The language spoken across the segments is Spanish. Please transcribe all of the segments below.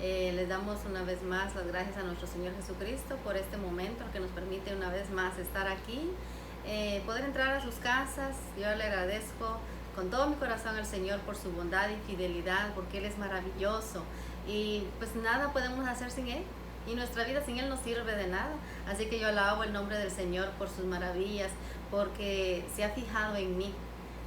Les damos una vez más las gracias a nuestro Señor Jesucristo por este momento que nos permite una vez más estar aquí, poder entrar a sus casas. Yo le agradezco con todo mi corazón al Señor por su bondad y fidelidad, porque Él es maravilloso y pues nada podemos hacer sin Él. Y nuestra vida sin Él no sirve de nada. Así que yo alabo el nombre del Señor por sus maravillas, porque se ha fijado en mí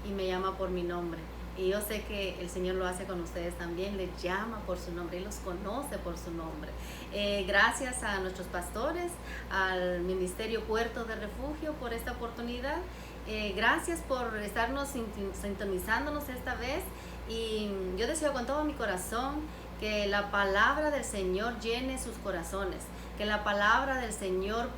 y me llama por mi nombre. Y yo sé que el Señor lo hace con ustedes también, les llama por su nombre y los conoce por su nombre. Gracias a nuestros pastores, al Ministerio Puerto de Refugio por esta oportunidad. Gracias por estarnos sintonizándonos esta vez. Y yo deseo con todo mi corazón que la palabra del Señor llene sus corazones, que la palabra del Señor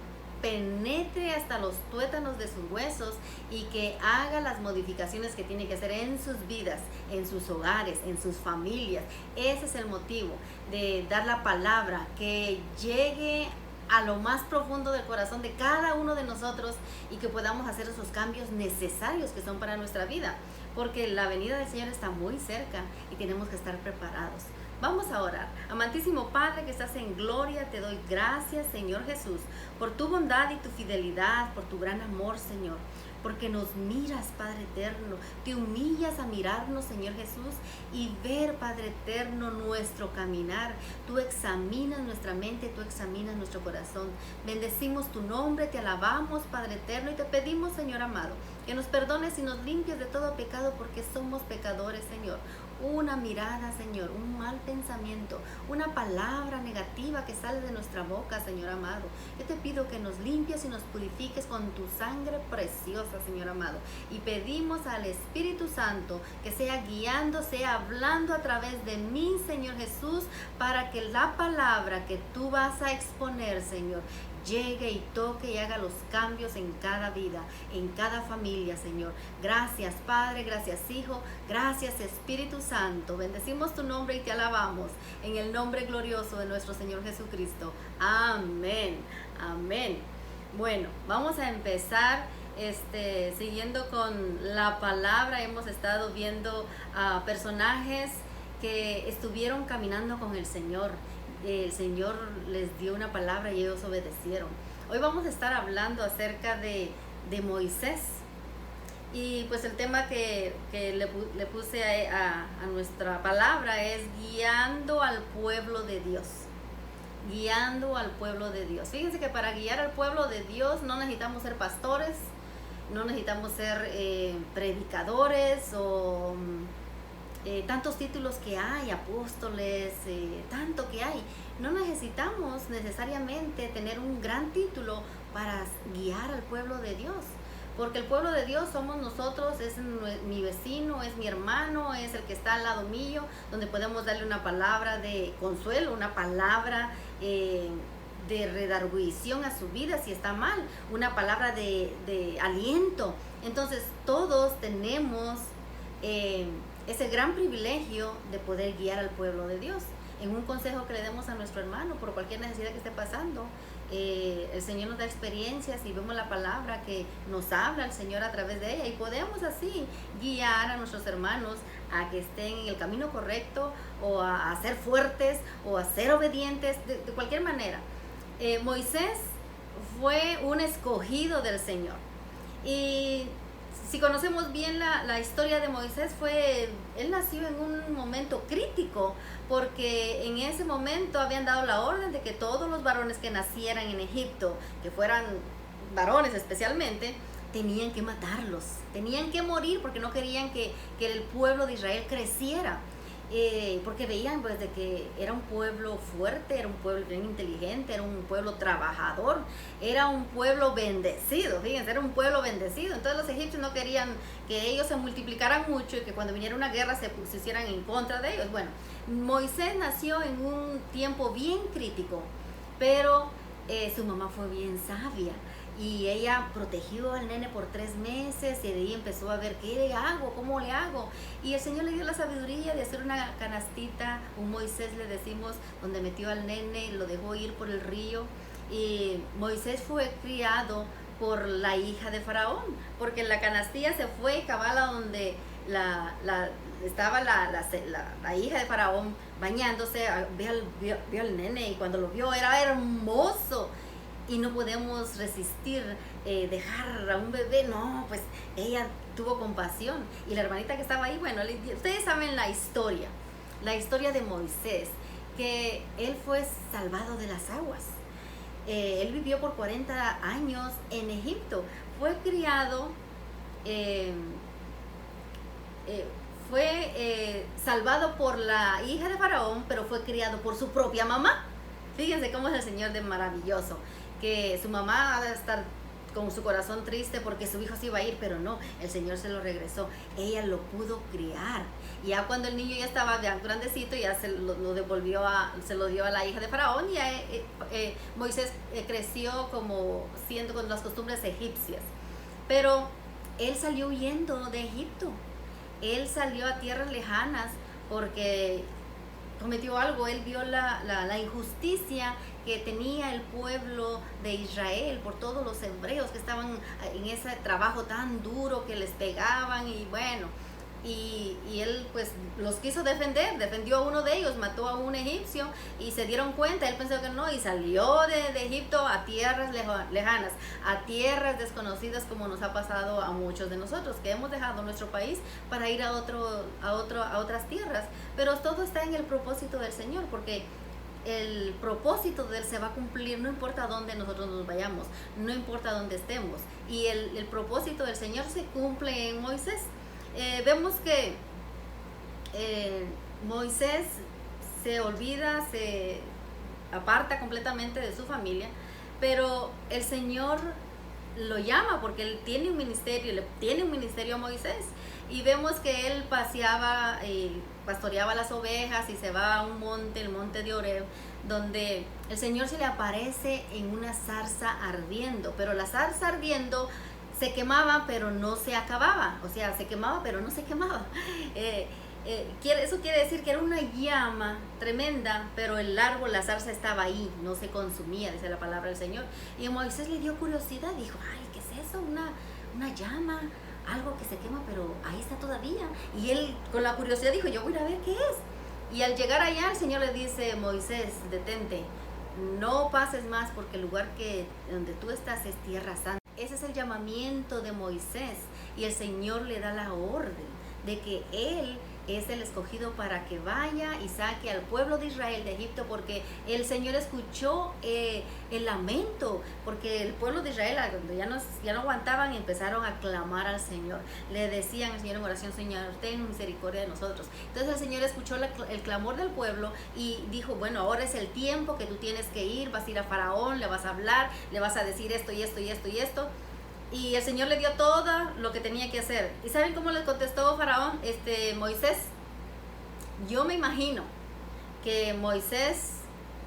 penetre hasta los tuétanos de sus huesos y que haga las modificaciones que tiene que hacer en sus vidas, en sus hogares, en sus familias. Ese es el motivo de dar la palabra, que llegue a lo más profundo del corazón de cada uno de nosotros y que podamos hacer esos cambios necesarios que son para nuestra vida, porque la venida del Señor está muy cerca y tenemos que estar preparados. Vamos a orar. Amantísimo Padre que estás en gloria, te doy gracias, Señor Jesús, por tu bondad y tu fidelidad, por tu gran amor, Señor, porque nos miras, Padre eterno, te humillas a mirarnos, Señor Jesús, y ver, Padre eterno, nuestro caminar. Tú examinas nuestra mente, tú examinas nuestro corazón. Bendecimos tu nombre, te alabamos, Padre eterno, y te pedimos, Señor amado, que nos perdones y nos limpies de todo pecado, porque somos pecadores, Señor. Una mirada, Señor, un mal pensamiento, una palabra negativa que sale de nuestra boca, Señor amado. Yo te pido que nos limpies y nos purifiques con tu sangre preciosa, Señor amado. Y pedimos al Espíritu Santo que sea guiando, sea hablando a través de mí, Señor Jesús, para que la palabra que tú vas a exponer, Señor, llegue y toque y haga los cambios en cada vida, en cada familia, Señor. Gracias, Padre, gracias, Hijo, gracias, Espíritu Santo. Bendecimos tu nombre y te alabamos en el nombre glorioso de nuestro Señor Jesucristo. Amén, amén. Bueno, vamos a empezar siguiendo con la palabra. Hemos estado viendo a personajes que estuvieron caminando con el Señor. El Señor les dio una palabra y ellos obedecieron. Hoy vamos a estar hablando acerca de Moisés. Y pues el tema que le puse a nuestra palabra es guiando al pueblo de Dios. Guiando al pueblo de Dios. Fíjense que para guiar al pueblo de Dios no necesitamos ser pastores, no necesitamos ser predicadores o tantos títulos que hay, apóstoles, tanto que hay. No necesitamos necesariamente tener un gran título para guiar al pueblo de Dios, porque el pueblo de Dios somos nosotros, es mi vecino, es mi hermano, es el que está al lado mío, donde podemos darle una palabra de consuelo, una palabra de redarguición a su vida si está mal, una palabra de aliento. Entonces todos tenemos ese gran privilegio de poder guiar al pueblo de Dios en un consejo que le demos a nuestro hermano por cualquier necesidad que esté pasando. El Señor nos da experiencias y vemos la palabra que nos habla el Señor a través de ella, y podemos así guiar a nuestros hermanos a que estén en el camino correcto, o a ser fuertes, o a ser obedientes, de cualquier manera. Moisés fue un escogido del Señor, y si conocemos bien la historia de Moisés, él nació en un momento crítico, porque en ese momento habían dado la orden de que todos los varones que nacieran en Egipto, que fueran varones especialmente, tenían que matarlos, tenían que morir, porque no querían que el pueblo de Israel creciera. Porque veían pues de que era un pueblo fuerte, era un pueblo bien inteligente, era un pueblo trabajador, era un pueblo bendecido. Fíjense, era un pueblo bendecido. Entonces los egipcios no querían que ellos se multiplicaran mucho y que cuando viniera una guerra se hicieran en contra de ellos. Bueno, Moisés nació en un tiempo bien crítico, pero su mamá fue bien sabia. Y ella protegió al nene por 3 meses, y de ahí empezó a ver qué le hago, cómo le hago. Y el Señor le dio la sabiduría de hacer una canastita, un Moisés le decimos, donde metió al nene, lo dejó ir por el río. Y Moisés fue criado por la hija de Faraón, porque la canastilla se fue cabal a donde estaba la hija de Faraón bañándose, vio al nene y cuando lo vio era hermoso. Y no podemos resistir dejar a un bebé, no, pues ella tuvo compasión. Y la hermanita que estaba ahí, bueno, ustedes saben la historia de Moisés, que él fue salvado de las aguas. Él vivió por 40 años en Egipto, fue criado, fue salvado por la hija de Faraón, pero fue criado por su propia mamá. Fíjense cómo es el Señor de maravilloso, que su mamá ha de estar con su corazón triste porque su hijo se iba a ir, pero no, el Señor se lo regresó, ella lo pudo criar. Y ya cuando el niño ya estaba ya grandecito, ya se lo dio a la hija de Faraón, y ya, Moisés creció como siendo con las costumbres egipcias. Pero él salió huyendo de Egipto, él salió a tierras lejanas porque cometió algo. Él vio la injusticia que tenía el pueblo de Israel por todos los hebreos que estaban en ese trabajo tan duro, que les pegaban, y bueno, y él pues los quiso defendió a uno de ellos, mató a un egipcio, y se dieron cuenta, él pensó que no, y salió de Egipto a tierras lejanas, a tierras desconocidas, como nos ha pasado a muchos de nosotros, que hemos dejado nuestro país para ir a otras tierras. Pero todo está en el propósito del Señor, porque el propósito de él se va a cumplir, no importa dónde nosotros nos vayamos, no importa dónde estemos, y el propósito del Señor se cumple en Moisés. Vemos que Moisés se olvida, se aparta completamente de su familia, pero el Señor lo llama porque él tiene un ministerio, le tiene un ministerio a Moisés, y vemos que él pastoreaba las ovejas y se va a un monte, el monte de Oreb, donde el Señor se le aparece en una zarza ardiendo, pero la zarza ardiendo se quemaba pero no se acababa, o sea, se quemaba pero no se quemaba. Eso quiere decir que era una llama tremenda, pero el árbol, la zarza estaba ahí, no se consumía, dice la palabra del Señor. Y a Moisés le dio curiosidad, dijo, ay, ¿qué es eso? Una llama, algo que se quema, pero ahí está todavía. Y él con la curiosidad dijo, yo voy a ver qué es. Y al llegar allá, el Señor le dice, Moisés, detente, no pases más, porque el lugar donde tú estás es tierra santa. Ese es el llamamiento de Moisés, y el Señor le da la orden de que él es el escogido para que vaya y saque al pueblo de Israel de Egipto, porque el Señor escuchó el lamento, porque el pueblo de Israel, cuando ya no aguantaban, empezaron a clamar al Señor, le decían al Señor en oración, Señor, ten misericordia de nosotros. Entonces el Señor escuchó el clamor del pueblo y dijo, bueno, ahora es el tiempo que tú tienes que ir, vas a ir a Faraón, le vas a hablar, le vas a decir esto y esto y esto y esto. Y el Señor le dio todo lo que tenía que hacer. ¿Y saben cómo le contestó Faraón, Moisés? Yo me imagino que Moisés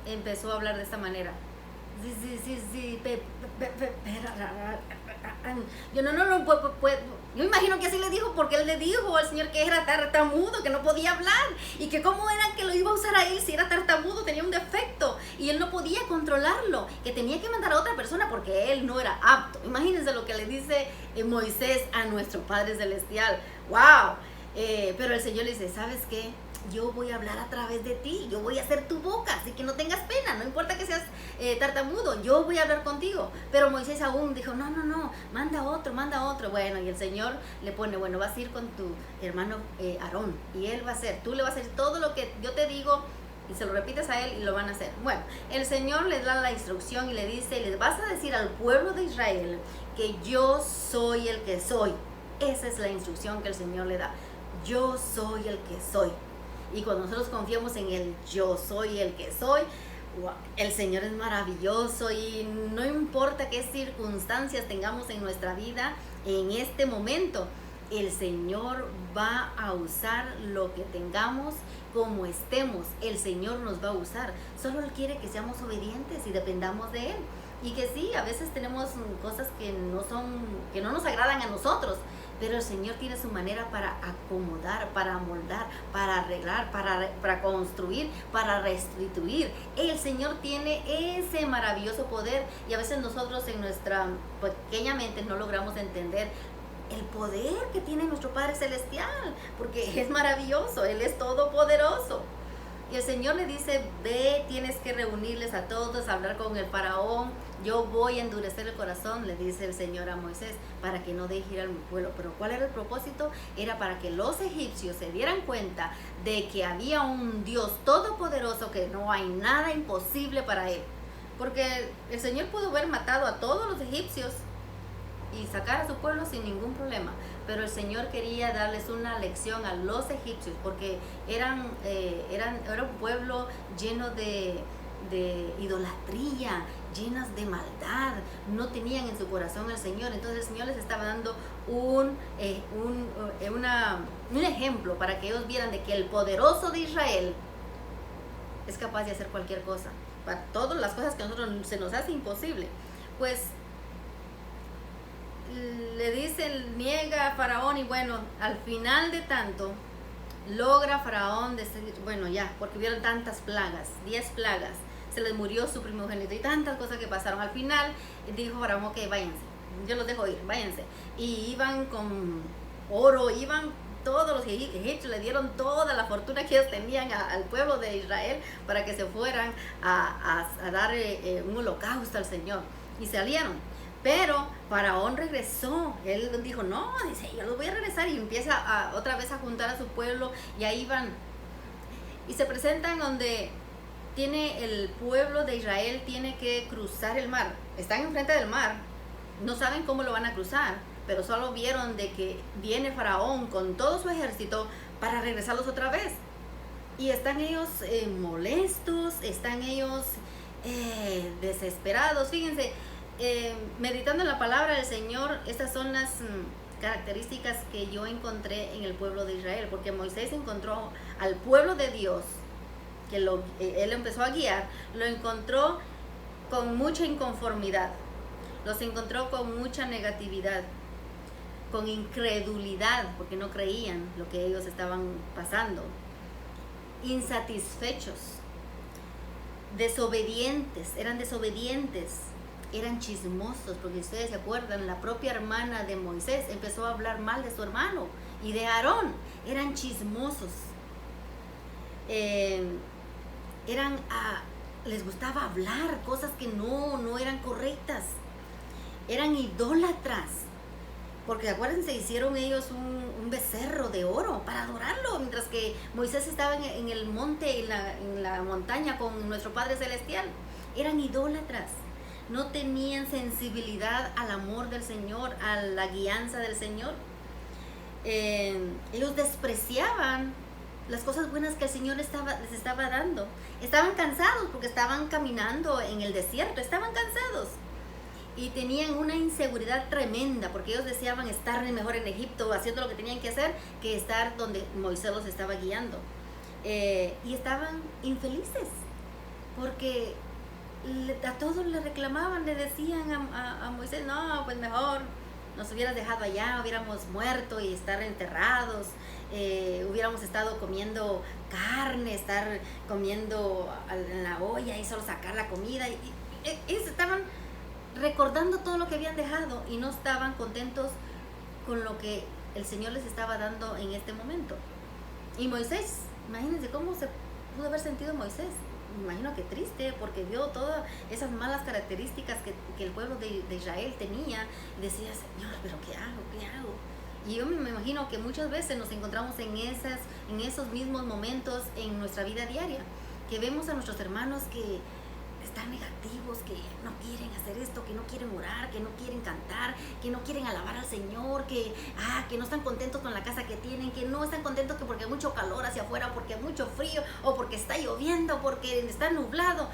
empezó a hablar de esta manera. Yo no puedo. Yo imagino que así le dijo, porque él le dijo al Señor que era tartamudo, que no podía hablar, y que cómo era que lo iba a usar a él si era tartamudo, tenía un defecto y él no podía controlarlo, que tenía que mandar a otra persona porque él no era apto. Imagínense lo que le dice Moisés a nuestro Padre Celestial. ¡Wow! Pero el Señor le dice, ¿sabes qué? Yo voy a hablar a través de ti, yo voy a ser tu boca, así que no tengas pena, no importa que seas tartamudo, yo voy a hablar contigo. Pero Moisés aún dijo, no, manda otro. Bueno, y el Señor le pone, bueno, vas a ir con tu hermano Aarón, y él va a hacer, tú le vas a hacer todo lo que yo te digo, y se lo repites a él y lo van a hacer. Bueno, el Señor les da la instrucción y le dice, les vas a decir al pueblo de Israel que yo soy el que soy. Esa es la instrucción que el Señor le da, yo soy el que soy. Y cuando nosotros confiamos en el yo soy el que soy, el Señor es maravilloso, y no importa qué circunstancias tengamos en nuestra vida en este momento, el Señor va a usar lo que tengamos, como estemos, el Señor nos va a usar. Solo Él quiere que seamos obedientes y dependamos de Él. Y que sí, a veces tenemos cosas que no nos agradan a nosotros, pero el Señor tiene su manera para acomodar, para moldar, para arreglar, para construir, para restituir. El Señor tiene ese maravilloso poder, y a veces nosotros en nuestra pequeña mente no logramos entender el poder que tiene nuestro Padre Celestial, porque es maravilloso, Él es todopoderoso. Y el Señor le dice, ve, tienes que reunirles a todos, hablar con el faraón, yo voy a endurecer el corazón, le dice el Señor a Moisés, para que no deje ir al pueblo. Pero ¿cuál era el propósito? Era para que los egipcios se dieran cuenta de que había un Dios todopoderoso, que no hay nada imposible para él. Porque el Señor pudo haber matado a todos los egipcios y sacar a su pueblo sin ningún problema, pero el Señor quería darles una lección a los egipcios, porque era un pueblo lleno de idolatría, llenas de maldad, no tenían en su corazón el Señor. Entonces el Señor les estaba dando un ejemplo para que ellos vieran de que el poderoso de Israel es capaz de hacer cualquier cosa, para todas las cosas que a nosotros se nos hace imposible. Pues le dice, niega a Faraón, y bueno, al final de tanto logra Faraón decir, bueno, ya, porque vieron tantas plagas, 10 plagas, se les murió su primogénito y tantas cosas que pasaron. Al final dijo Faraón, ok, váyanse, yo los dejo ir, váyanse. Y iban con oro, iban todos los egipcios, le dieron toda la fortuna que ellos tenían al pueblo de Israel para que se fueran a dar un holocausto al Señor, y salieron. Pero Faraón regresó, él dijo, no, dice, yo los voy a regresar, y empieza otra vez a juntar a su pueblo, y ahí van, y se presentan donde tiene el pueblo de Israel, tiene que cruzar el mar, están enfrente del mar, no saben cómo lo van a cruzar, pero solo vieron de que viene Faraón con todo su ejército para regresarlos otra vez, y están ellos molestos, están ellos desesperados. Fíjense, meditando en la palabra del Señor, estas son las características que yo encontré en el pueblo de Israel, porque Moisés encontró al pueblo de Dios, que él empezó a guiar, lo encontró con mucha inconformidad, los encontró con mucha negatividad, con incredulidad, porque no creían lo que ellos estaban pasando, insatisfechos, desobedientes, eran chismosos, porque ustedes se acuerdan, la propia hermana de Moisés empezó a hablar mal de su hermano y de Aarón. Eran chismosos, les gustaba hablar cosas que no eran correctas, eran idólatras, porque acuérdense, hicieron ellos un becerro de oro para adorarlo, mientras que Moisés estaba en el monte, en la montaña con nuestro Padre Celestial. Eran idólatras, no tenían sensibilidad al amor del Señor, a la guianza del Señor. Ellos despreciaban las cosas buenas que el Señor les estaba dando. Estaban cansados porque estaban caminando en el desierto, estaban cansados. Y tenían una inseguridad tremenda, porque ellos deseaban estar mejor en Egipto, haciendo lo que tenían que hacer, que estar donde Moisés los estaba guiando. Y estaban infelices, porque a todos le reclamaban, le decían a Moisés, no, pues mejor nos hubieras dejado allá, hubiéramos muerto y estar enterrados, hubiéramos estado comiendo carne, estar comiendo en la olla y solo sacar la comida. Y ellos estaban recordando todo lo que habían dejado y no estaban contentos con lo que el Señor les estaba dando en este momento. Y Moisés, imagínense cómo se pudo haber sentido Moisés. Me imagino que triste, porque vio todas esas malas características que el pueblo de Israel tenía, y decía, Señor, pero ¿qué hago? Y yo me imagino que muchas veces nos encontramos en esos mismos momentos en nuestra vida diaria, que vemos a nuestros hermanos que están negativos, que no quieren hacer esto, que no quieren orar, que no quieren cantar, que no quieren alabar al Señor, que no están contentos con la casa que tienen, que no están contentos que porque hay mucho calor hacia afuera, porque hay mucho frío, o porque está lloviendo, porque está nublado.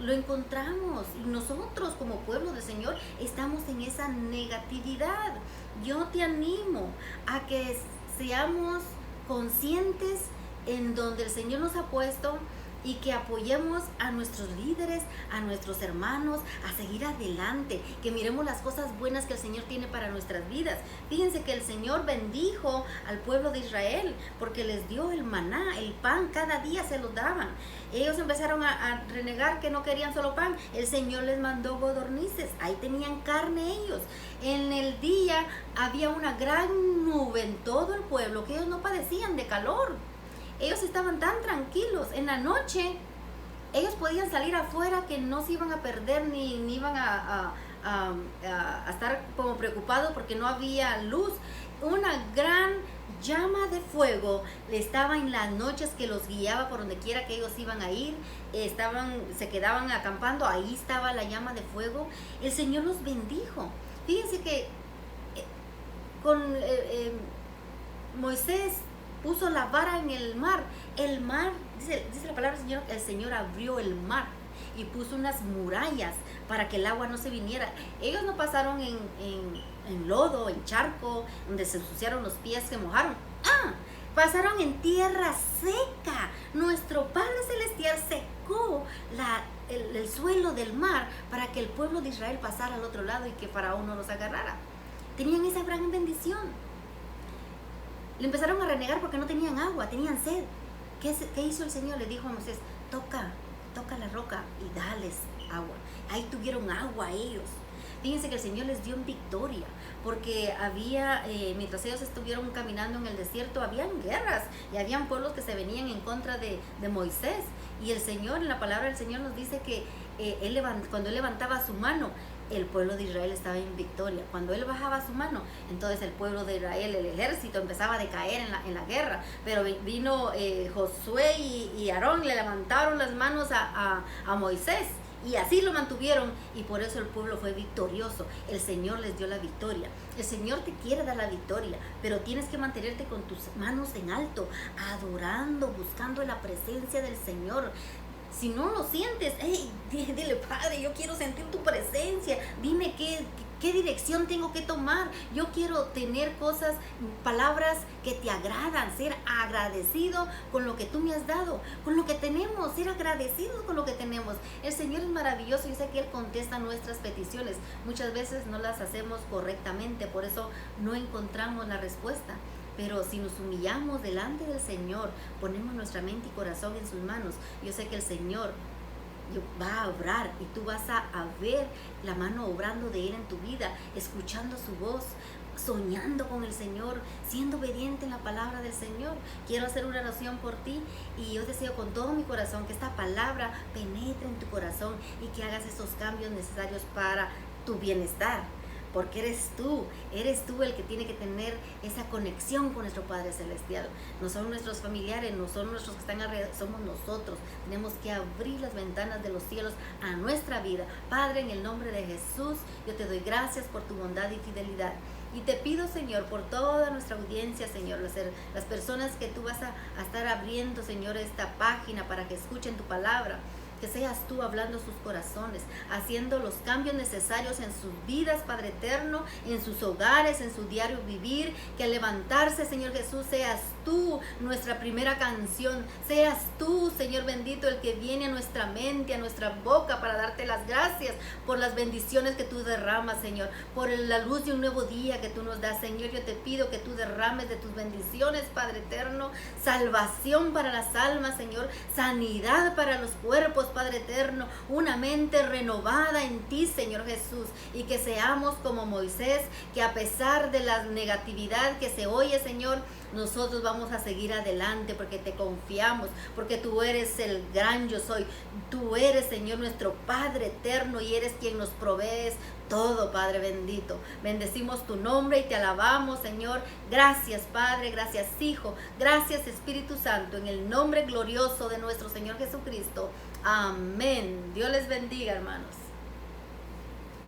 Lo encontramos, y nosotros como pueblo del Señor estamos en esa negatividad. Yo te animo a que seamos conscientes en donde el Señor nos ha puesto, y que apoyemos a nuestros líderes, a nuestros hermanos, a seguir adelante, que miremos las cosas buenas que el Señor tiene para nuestras vidas. Fíjense que el Señor bendijo al pueblo de Israel, porque les dio el maná, el pan, cada día se los daban. Ellos empezaron a renegar que no querían solo pan, el Señor les mandó codornices, ahí tenían carne ellos. En el día había una gran nube en todo el pueblo, que ellos no padecían de calor. ellos estaban tan tranquilos. En la noche ellos podían salir afuera, que no se iban a perder ni iban a estar como preocupados porque no había luz. Una gran llama de fuego estaba en las noches, que los guiaba por donde quiera que ellos iban a ir. Se quedaban acampando, ahí estaba la llama de fuego. El Señor los bendijo. Fíjense que con Moisés puso la vara en el mar. El mar, dice la palabra del Señor, el Señor abrió el mar y puso unas murallas para que el agua no se viniera. Ellos no pasaron en lodo, en charco, donde se ensuciaron los pies, se mojaron. Pasaron en tierra seca. Nuestro Padre Celestial secó el suelo del mar para que el pueblo de Israel pasara al otro lado y que Faraón no los agarrara. Tenían esa gran bendición. Le empezaron a renegar porque no tenían agua, tenían sed. ¿Qué hizo el Señor? Le dijo a Moisés: toca la roca y dales agua. Ahí tuvieron agua ellos. Fíjense que el Señor les dio en victoria, porque mientras ellos estuvieron caminando en el desierto, habían guerras y habían pueblos que se venían en contra de Moisés. Y el Señor, en la palabra del Señor nos dice que cuando Él levantaba su mano, el pueblo de Israel estaba en victoria. Cuando Él bajaba su mano, entonces el pueblo de Israel, el ejército, empezaba a decaer en la guerra. Pero vino Josué y Aarón, le levantaron las manos a Moisés, y así lo mantuvieron, y por eso el pueblo fue victorioso. El Señor les dio la victoria. El Señor te quiere dar la victoria, pero tienes que mantenerte con tus manos en alto, adorando, buscando la presencia del Señor. Si no lo sientes, dile: Padre, yo quiero sentir tu presencia. Dime qué dirección tengo que tomar. Yo quiero tener palabras que te agradan, ser agradecido con lo que tú me has dado, con lo que tenemos, ser agradecidos con lo que tenemos. El Señor es maravilloso. Yo sé que Él contesta nuestras peticiones. Muchas veces no las hacemos correctamente, por eso no encontramos la respuesta. Pero si nos humillamos delante del Señor, ponemos nuestra mente y corazón en sus manos, yo sé que el Señor va a obrar, y tú vas a ver la mano obrando de Él en tu vida, escuchando su voz, soñando con el Señor, siendo obediente en la palabra del Señor. Quiero hacer una oración por ti, y yo deseo con todo mi corazón que esta palabra penetre en tu corazón y que hagas esos cambios necesarios para tu bienestar. Porque eres tú el que tiene que tener esa conexión con nuestro Padre Celestial. No son nuestros familiares, no son nuestros que están alrededor, somos nosotros. Tenemos que abrir las ventanas de los cielos a nuestra vida. Padre, en el nombre de Jesús, yo te doy gracias por tu bondad y fidelidad. Y te pido, Señor, por toda nuestra audiencia, Señor, las personas que tú vas a estar abriendo, Señor, esta página para que escuchen tu palabra. Que seas tú hablando sus corazones, haciendo los cambios necesarios en sus vidas, Padre eterno, en sus hogares, en su diario vivir. Que al levantarse, Señor Jesús, seas tú nuestra primera canción. Seas tú, Señor bendito, el que viene a nuestra mente, a nuestra boca, para darte las gracias por las bendiciones que tú derramas, Señor, por la luz de un nuevo día que tú nos das, Señor. Yo te pido que tú derrames de tus bendiciones, Padre eterno, salvación para las almas, Señor, sanidad para los cuerpos, Padre eterno, una mente renovada en ti, Señor Jesús, y que seamos como Moisés, que a pesar de la negatividad que se oye, Señor, nosotros vamos a seguir adelante porque te confiamos, porque tú eres el gran yo soy. Tú eres, Señor, nuestro Padre eterno, y eres quien nos provees todo, Padre bendito. Bendecimos tu nombre y te alabamos, Señor. Gracias, Padre, gracias, Hijo, gracias, Espíritu Santo, en el nombre glorioso de nuestro Señor Jesucristo. Amén. Dios les bendiga, hermanos.